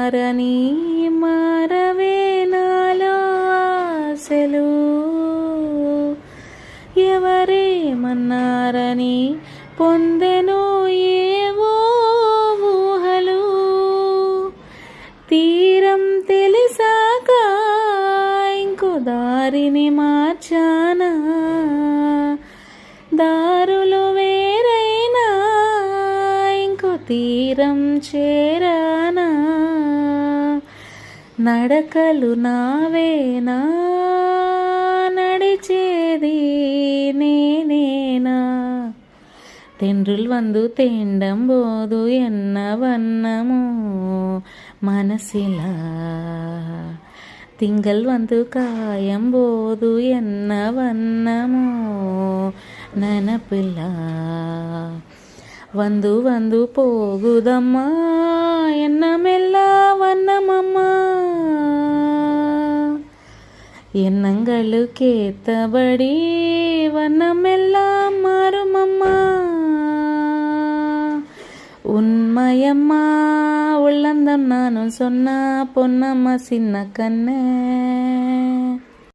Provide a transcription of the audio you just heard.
ఏమన్నారని మారవే నాలో ఆశలు, ఎవరేమన్నారని పొందెను ఏవో ఊహలు. తీరం తెలిసాక ఇంకో దారిని మార్చానా, దారులు వేరైనా ఇంకో తీరం చేరానా. నడకలు నావేనా, నడిచేది నేనేనా. தென்றல் வந்து தேண்டம் போது என்ன வண்ணமோ மனசிலா, திங்கள் வந்து காயம் போது என்ன வண்ணமோ நெனப்பிலா. வந்து வந்து போகுதம்மா எண்ணமெல்லாம் வண்ணமம்மா, எண்ணங்களுக்கேத்தபடி வண்ணமெல்லாம் மாறுமம்மா. உண்மையம்மா உள்ளந்தம் நானும் சொன்னா பொன்னம்மா சின்ன கண்ணே.